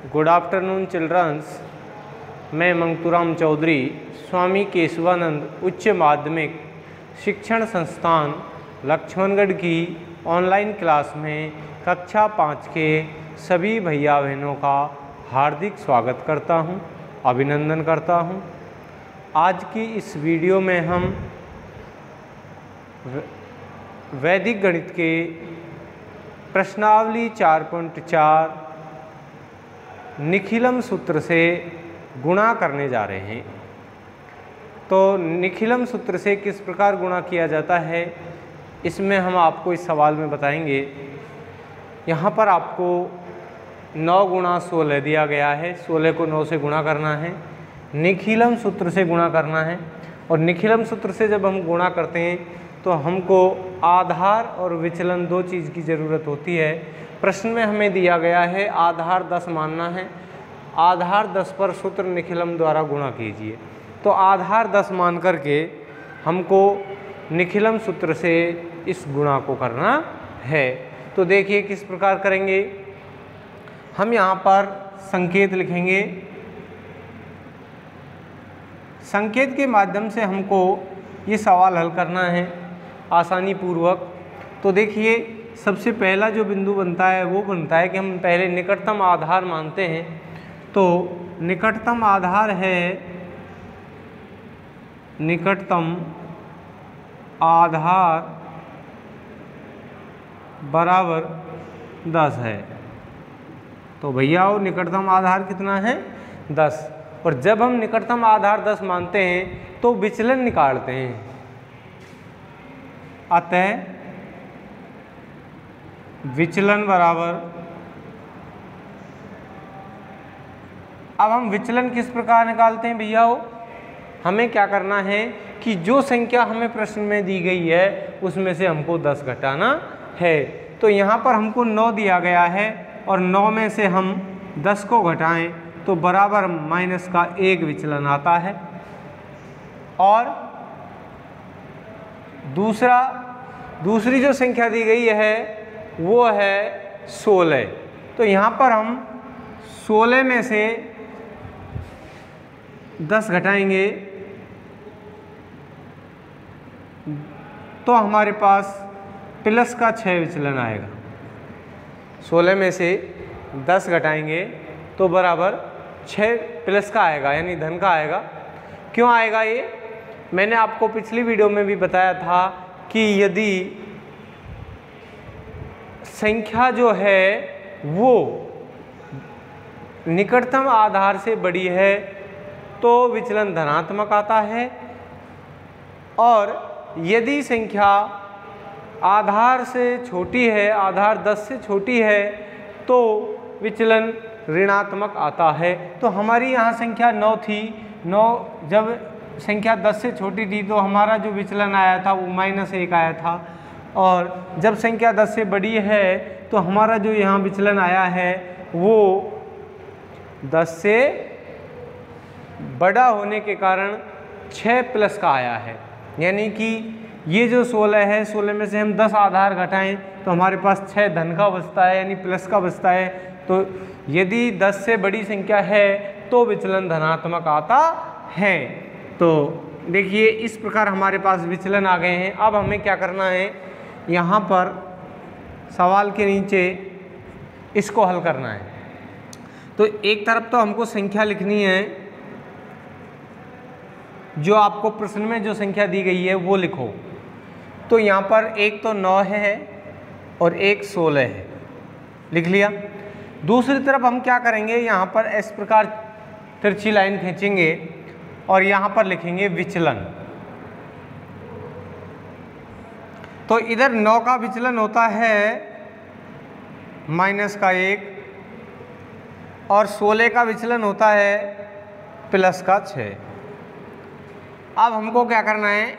Good afternoon children's. मैं मंगतूराम चौधरी स्वामी केशवानंद उच्च माध्यमिक शिक्षण संस्थान लक्ष्मणगढ़ की ऑनलाइन क्लास में कक्षा 5 के सभी भैया बहनों का हार्दिक स्वागत करता हूं, अभिनंदन करता हूं। आज की इस वीडियो में हम वैदिक गणित के प्रश्नावली 4.4 निखिलम सूत्र से गुणा करने जा रहे हैं। तो निखिलम सूत्र से किस प्रकार गुणा किया जाता है, इसमें हम आपको इस सवाल में बताएंगे। यहाँ पर आपको 9 गुणा 16 दिया गया है। 16 को 9 से गुणा करना है, निखिलम सूत्र से गुणा करना है। और निखिलम सूत्र से जब हम गुणा करते हैं तो हमको आधार और विचलन दो चीज़ की ज़रूरत होती है। प्रश्न में हमें दिया गया है आधार 10 मानना है, आधार 10 पर सूत्र निखिलम द्वारा गुणा कीजिए। तो आधार 10 मान करके हमको निखिलम सूत्र से इस गुणा को करना है। तो देखिए किस प्रकार करेंगे। हम यहाँ पर संकेत लिखेंगे। संकेत के माध्यम से हमको ये सवाल हल करना है आसानी पूर्वक। तो देखिए सबसे पहला जो बिंदु बनता है वो बनता है कि हम पहले निकटतम आधार मानते हैं। तो निकटतम आधार है, निकटतम आधार बराबर 10 है। तो भैया वो निकटतम आधार कितना है, 10। और जब हम निकटतम आधार 10 मानते हैं तो विचलन निकालते हैं। अतः विचलन बराबर, अब हम विचलन किस प्रकार निकालते हैं भैया? हमें क्या करना है कि जो संख्या हमें प्रश्न में दी गई है उसमें से हमको 10 घटाना है। तो यहाँ पर हमको 9 दिया गया है और 9 में से हम 10 को घटाएं तो बराबर माइनस का 1 विचलन आता है। और दूसरी जो संख्या दी गई है वो है 16। तो यहाँ पर हम 16 में से 10 घटाएंगे तो हमारे पास प्लस का 6 विचलन आएगा। 16 में से 10 घटाएंगे तो बराबर 6 प्लस का आएगा, यानी धन का आएगा। क्यों आएगा ये? मैंने आपको पिछली वीडियो में भी बताया था कि यदि संख्या जो है वो निकटतम आधार से बड़ी है तो विचलन धनात्मक आता है, और यदि संख्या आधार से छोटी है, आधार 10 से छोटी है, तो विचलन ऋणात्मक आता है। तो हमारी यहाँ संख्या 9 थी। 9 जब संख्या 10 से छोटी थी तो हमारा जो विचलन आया था वो -1 आया था। और जब संख्या 10 से बड़ी है तो हमारा जो यहाँ विचलन आया है वो 10 से बड़ा होने के कारण 6 प्लस का आया है। यानी कि ये जो 16 है, 16 में से हम 10 आधार घटाएं तो हमारे पास 6 धन का बचता है, यानी प्लस का बचता है। तो यदि 10 से बड़ी संख्या है तो विचलन धनात्मक आता है। तो देखिए इस प्रकार हमारे पास विचलन आ गए हैं। अब हमें क्या करना है, यहाँ पर सवाल के नीचे इसको हल करना है। तो एक तरफ तो हमको संख्या लिखनी है, जो आपको प्रश्न में जो संख्या दी गई है वो लिखो। तो यहाँ पर एक तो 9 है और एक 16 है, लिख लिया। दूसरी तरफ हम क्या करेंगे, यहाँ पर इस प्रकार तिरछी लाइन खींचेंगे और यहाँ पर लिखेंगे विचलन। तो इधर 9 का विचलन होता है -1 और 16 का विचलन होता है +6। अब हमको क्या करना है,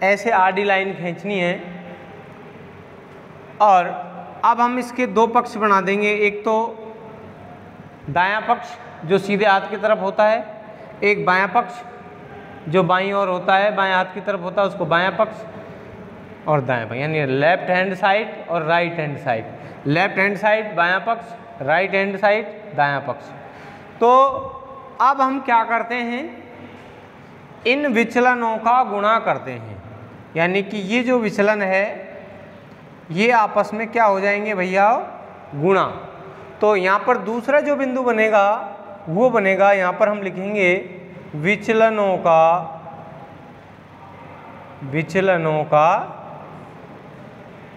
ऐसे आडी लाइन खींचनी है और अब हम इसके 2 पक्ष बना देंगे। एक तो दायां पक्ष जो सीधे हाथ की तरफ होता है, एक बायां पक्ष जो बाईं ओर होता है, बाएं हाथ की तरफ होता है, उसको बायां पक्ष और दायां पक्ष, यानी लेफ्ट हैंड साइड और right hand side. Left hand side बायां पक्ष, राइट हैंड साइड दायां पक्ष। तो अब हम क्या करते हैं, इन विचलनों का गुणा करते हैं, यानी कि ये जो विचलन है ये आपस में क्या हो जाएंगे भैया, गुणा। तो यहाँ पर दूसरा जो बिंदु बनेगा वो बनेगा, यहाँ पर हम लिखेंगे विचलनों का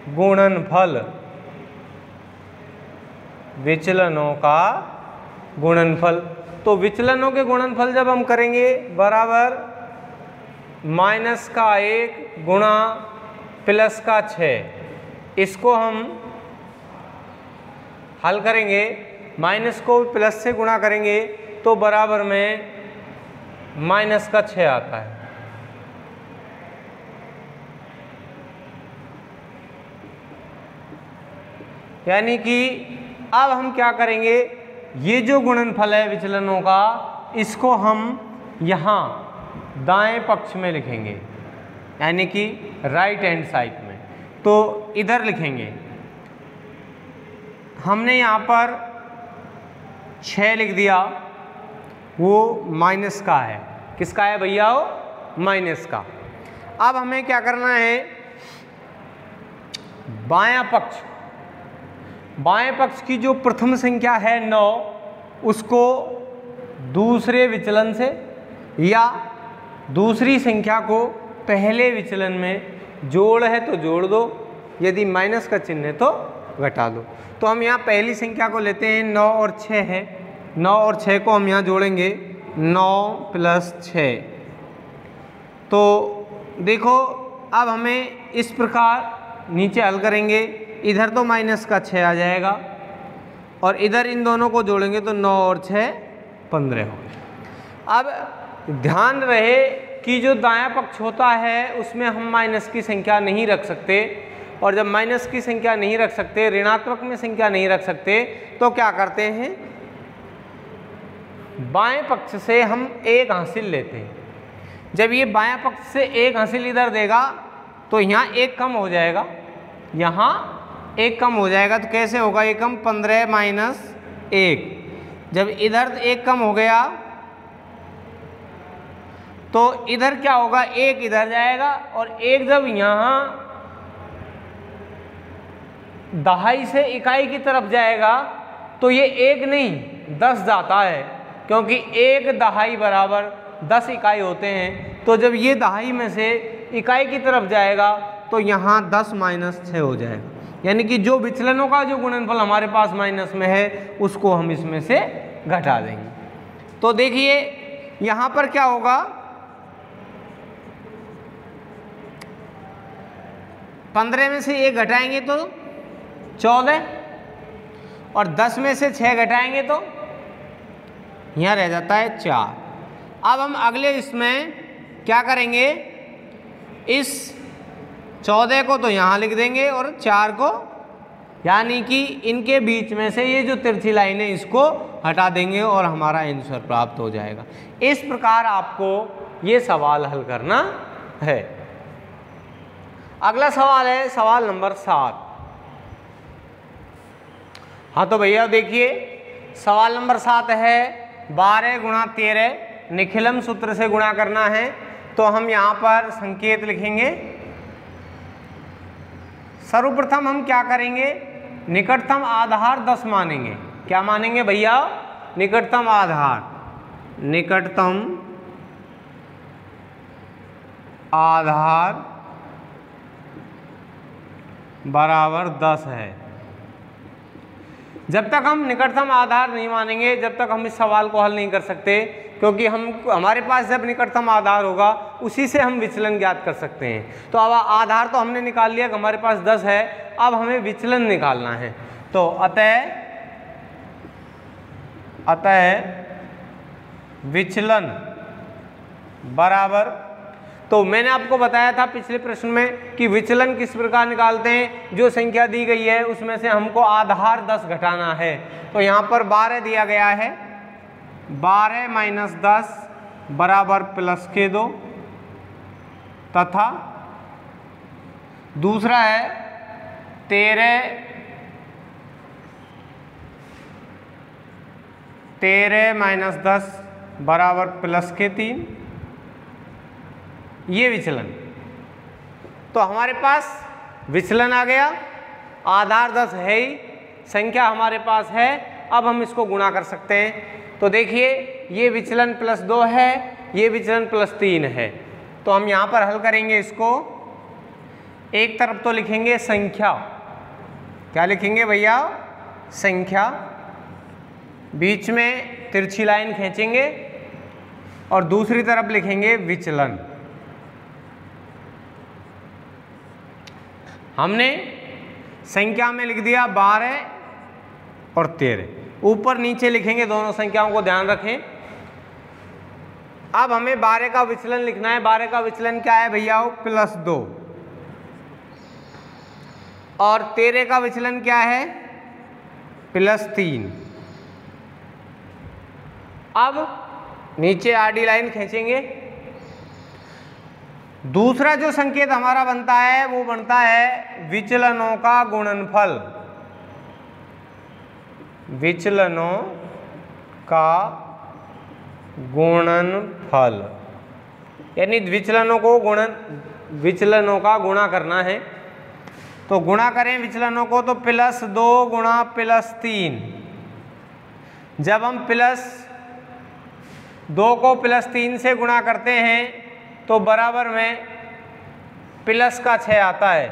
गुणनफल, विचलनों का गुणनफल। तो विचलनों के गुणनफल जब हम करेंगे बराबर -1 गुणा +6, इसको हम हल करेंगे, माइनस को प्लस से गुणा करेंगे तो बराबर में -6 आता है। यानी कि अब हम क्या करेंगे, ये जो गुणनफल है विचलनों का, इसको हम यहाँ दाएं पक्ष में लिखेंगे, यानी कि राइट हैंड साइड में। तो इधर लिखेंगे, हमने यहाँ पर 6 लिख दिया, वो माइनस का है, किसका है भैया, वो माइनस का। अब हमें क्या करना है, बाएं पक्ष की जो प्रथम संख्या है 9, उसको दूसरे विचलन से या दूसरी संख्या को पहले विचलन में जोड़ है तो जोड़ दो, यदि माइनस का चिन्ह है तो घटा दो। तो हम यहाँ पहली संख्या को लेते हैं, 9 और 6 है, 9 और 6 को हम यहाँ जोड़ेंगे, 9 + 6। तो देखो अब हमें इस प्रकार नीचे हल करेंगे, इधर तो -6 आ जाएगा और इधर इन दोनों को जोड़ेंगे तो 9 और 6 15 हो गए। अब ध्यान रहे कि जो दायां पक्ष होता है उसमें हम माइनस की संख्या नहीं रख सकते, और जब माइनस की संख्या नहीं रख सकते, ऋणात्मक में संख्या नहीं रख सकते, तो क्या करते हैं, बाएं पक्ष से हम 1 हासिल लेते हैं। जब ये बाएं पक्ष से 1 हासिल इधर देगा तो यहाँ 1 कम हो जाएगा, यहाँ 1 कम हो जाएगा। तो कैसे होगा, 1 कम 15 - 1। जब इधर 1 कम हो गया तो इधर क्या होगा, 1 इधर जाएगा, और 1 जब यहाँ दहाई से इकाई की तरफ जाएगा तो ये 1 नहीं 10 जाता है, क्योंकि 1 दहाई बराबर 10 इकाई होते हैं। तो जब ये दहाई में से इकाई की तरफ जाएगा तो यहाँ 10 - 6 हो जाएगा, यानी कि जो विचलनों का जो गुणनफल हमारे पास माइनस में है उसको हम इसमें से घटा देंगे। तो देखिए यहाँ पर क्या होगा, 15 में से 1 घटाएंगे तो 14, और 10 में से 6 घटाएंगे तो यहाँ रह जाता है 4। अब हम अगले इसमें क्या करेंगे, इस 14 को तो यहाँ लिख देंगे और 4 को, यानी कि इनके बीच में से ये जो तिरछी लाइन है इसको हटा देंगे और हमारा आंसर प्राप्त हो जाएगा। इस प्रकार आपको ये सवाल हल करना है। अगला सवाल है सवाल नंबर 7। हाँ तो भैया देखिए सवाल नंबर 7 है 12 × 13 निखिलम सूत्र से गुणा करना है। तो हम यहाँ पर संकेत लिखेंगे। सर्वप्रथम हम क्या करेंगे, निकटतम आधार 10 मानेंगे। क्या मानेंगे भैया, निकटतम आधार, निकटतम आधार बराबर 10 है। जब तक हम निकटतम आधार नहीं मानेंगे जब तक हम इस सवाल को हल नहीं कर सकते, क्योंकि हमारे पास जब निकटतम आधार होगा उसी से हम विचलन ज्ञात कर सकते हैं। तो अब आधार तो हमने निकाल लिया कि हमारे पास 10 है, अब हमें विचलन निकालना है। तो अतः विचलन बराबर, तो मैंने आपको बताया था पिछले प्रश्न में कि विचलन किस प्रकार निकालते हैं। जो संख्या दी गई है उसमें से हमको आधार 10 घटाना है। तो यहाँ पर 12 दिया गया है, 12 - 10 बराबर +2, तथा दूसरा है 13 13 माइनस 10 बराबर प्लस के 3, ये विचलन। तो हमारे पास विचलन आ गया, आधार 10 है ही, संख्या हमारे पास है, अब हम इसको गुणा कर सकते हैं। तो देखिए ये विचलन +2 है, ये विचलन +3 है। तो हम यहाँ पर हल करेंगे इसको। एक तरफ तो लिखेंगे संख्या, क्या लिखेंगे भैया, संख्या, बीच में तिरछी लाइन खींचेंगे और दूसरी तरफ लिखेंगे विचलन। हमने संख्या में लिख दिया 12 और 13, ऊपर नीचे लिखेंगे दोनों संख्याओं को, ध्यान रखें। अब हमें 12 का विचलन लिखना है। 12 का विचलन क्या है भैया, +2, और 13 का विचलन क्या है, +3। अब नीचे आडी लाइन खींचेंगे। दूसरा जो संकेत हमारा बनता है वो बनता है विचलनों का गुणनफल। विचलनों का गुणनफल, यानी विचलनों का गुणा करना है। तो गुणा करें विचलनों को, तो +2 गुणा +3। जब हम +2 को +3 से गुणा करते हैं तो बराबर में +6 आता है।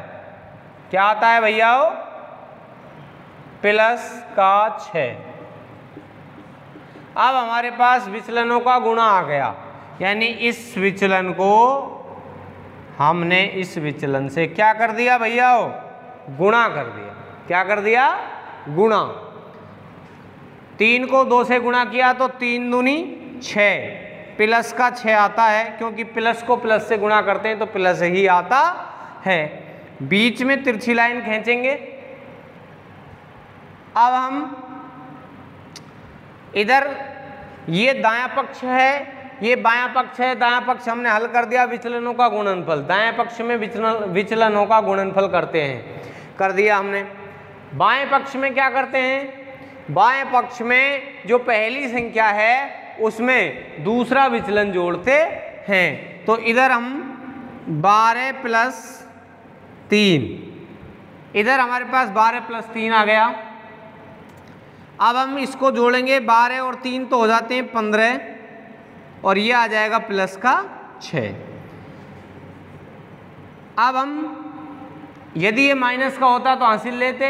क्या आता है भैया, +6। अब हमारे पास विचलनों का गुणा आ गया, यानी इस विचलन को हमने इस विचलन से क्या कर दिया भैया, गुणा कर दिया। क्या कर दिया, गुणा। 3 को 2 से गुणा किया तो 3 दूनी 6, +6 आता है, क्योंकि प्लस को प्लस से गुणा करते हैं तो प्लस ही आता है। बीच में तिरछी लाइन खींचेंगे। अब हम इधर, ये दायां पक्ष है, ये बायां पक्ष है। दायां पक्ष हमने हल कर दिया, विचलनों का गुणनफल। दाएं पक्ष में विचलनों का गुणनफल करते हैं, कर दिया हमने। बाएं पक्ष में क्या करते हैं, बाएं पक्ष में जो पहली संख्या है उसमें दूसरा विचलन जोड़ते हैं। तो इधर हम 12 + 3, इधर हमारे पास 12 + 3 आ गया। अब हम इसको जोड़ेंगे, 12 और 3 तो हो जाते हैं 15, और ये आ जाएगा +6। अब हम, यदि ये माइनस का होता तो हासिल लेते,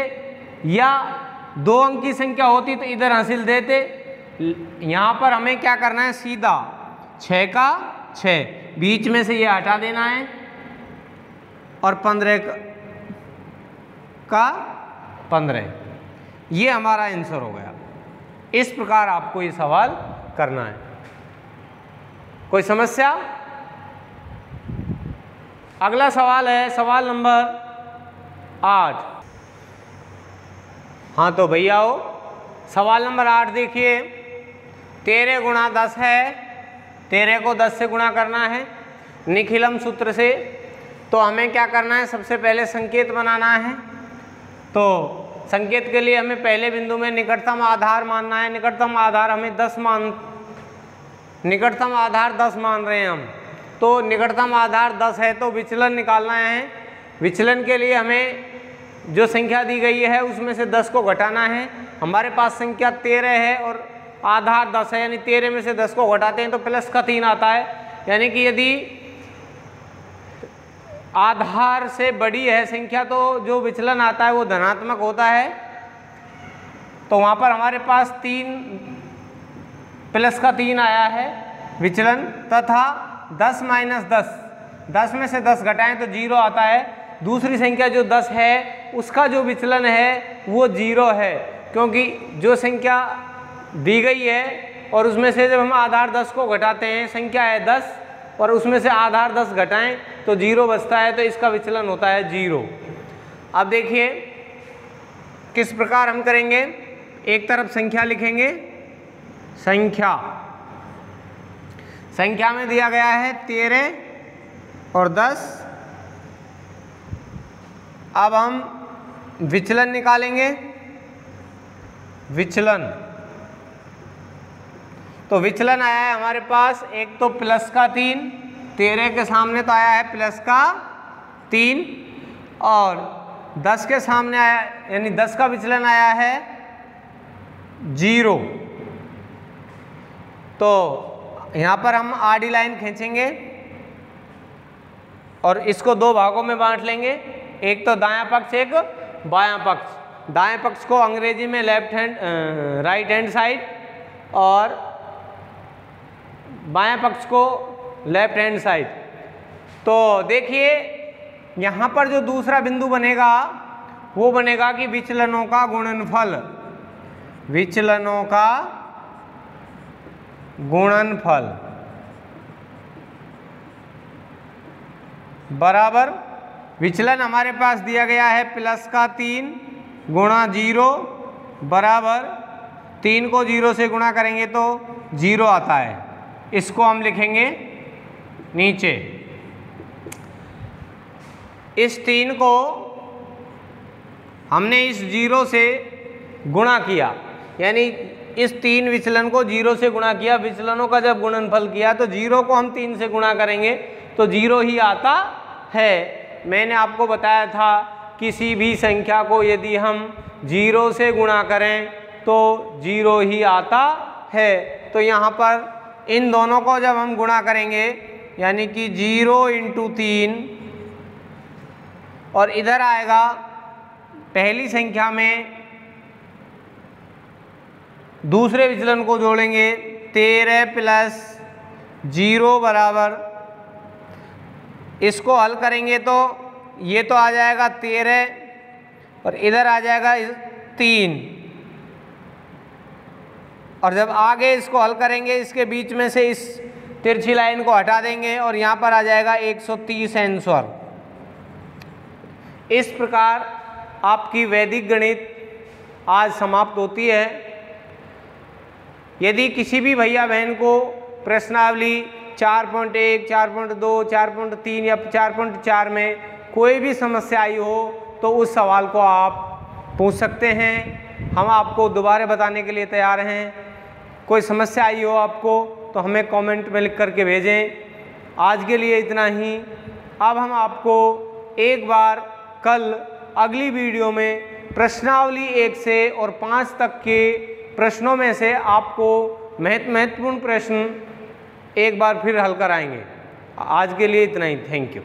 या 2 अंक की संख्या होती तो इधर हासिल देते। यहाँ पर हमें क्या करना है, सीधा 6 का 6, बीच में से ये हटा देना है, और 15 का 15, ये हमारा आंसर हो गया। इस प्रकार आपको ये सवाल करना है। कोई समस्या? अगला सवाल है सवाल नंबर 8। हाँ तो भैया सवाल नंबर 8 देखिए। 13 गुणा 10 है, 13 को 10 से गुणा करना है निखिलम सूत्र से। तो हमें क्या करना है, सबसे पहले संकेत बनाना है। तो संकेत के लिए हमें पहले बिंदु में निकटतम आधार मानना है। निकटतम आधार हमें 10 निकटतम आधार 10 मान रहे हैं हम। तो निकटतम आधार 10 है तो विचलन निकालना है। विचलन के लिए हमें जो संख्या दी गई है उसमें से 10 को घटाना है। हमारे पास संख्या 13 है और आधार 10 है, यानी 13 में से 10 को घटाते हैं तो +3 आता है। यानी कि यदि आधार से बड़ी है संख्या तो जो विचलन आता है वो धनात्मक होता है। तो वहाँ पर हमारे पास +3 आया है विचलन, तथा 10 - 10, 10 में से 10 घटाएं तो 0 आता है। दूसरी संख्या जो 10 है उसका जो विचलन है वो 0 है, क्योंकि जो संख्या दी गई है और उसमें से जब हम आधार 10 को घटाते हैं, संख्या है 10 और उसमें से आधार 10 घटाएं तो 0 बचता है, तो इसका विचलन होता है 0। अब देखिए किस प्रकार हम करेंगे। एक तरफ संख्या लिखेंगे, संख्या में दिया गया है 13 और 10। अब हम विचलन निकालेंगे। विचलन तो विचलन आया है हमारे पास एक तो प्लस का 3, 13 के सामने तो आया है प्लस का 3, और 10 के सामने आया यानी 10 का विचलन आया है 0। तो यहाँ पर हम आडी लाइन खींचेंगे और इसको दो भागों में बांट लेंगे, एक तो दायां पक्ष एक बायां पक्ष। दाएं पक्ष को अंग्रेजी में राइट हैंड साइड और बायां पक्ष को लेफ्ट हैंड साइड। तो देखिए यहाँ पर जो दूसरा बिंदु बनेगा वो बनेगा कि विचलनों का गुणनफल, विचलनों का गुणनफल बराबर विचलन हमारे पास दिया गया है प्लस का 3 गुणा 0 बराबर 3 को 0 से गुणा करेंगे तो 0 आता है। इसको हम लिखेंगे नीचे। इस 3 को हमने इस 0 से गुणा किया, यानी इस 3 विचलन को 0 से गुणा किया। विचलनों का जब गुणनफल किया तो 0 को हम 3 से गुणा करेंगे तो 0 ही आता है। मैंने आपको बताया था किसी भी संख्या को यदि हम 0 से गुणा करें तो 0 ही आता है। तो यहाँ पर इन दोनों को जब हम गुणा करेंगे यानी कि 0 × 3 और इधर आएगा पहली संख्या में दूसरे विचलन को जोड़ेंगे 13 + 0 बराबर, इसको हल करेंगे तो ये तो आ जाएगा 13 और इधर आ जाएगा 3, और जब आगे इसको हल करेंगे इसके बीच में से इस तिरछी लाइन को हटा देंगे और यहाँ पर आ जाएगा 130 आंसर। इस प्रकार आपकी वैदिक गणित आज समाप्त होती है। यदि किसी भी भैया बहन को प्रश्नावली 4.1, 4.2, 4.3 या 4.4 में कोई भी समस्या आई हो तो उस सवाल को आप पूछ सकते हैं, हम आपको दोबारा बताने के लिए तैयार हैं। कोई समस्या आई हो आपको तो हमें कमेंट में लिख करके भेजें। आज के लिए इतना ही। अब हम आपको एक बार कल अगली वीडियो में प्रश्नावली 1 से और 5 तक के प्रश्नों में से आपको महत्वपूर्ण प्रश्न एक बार फिर हल कराएंगे। आज के लिए इतना ही। Thank you.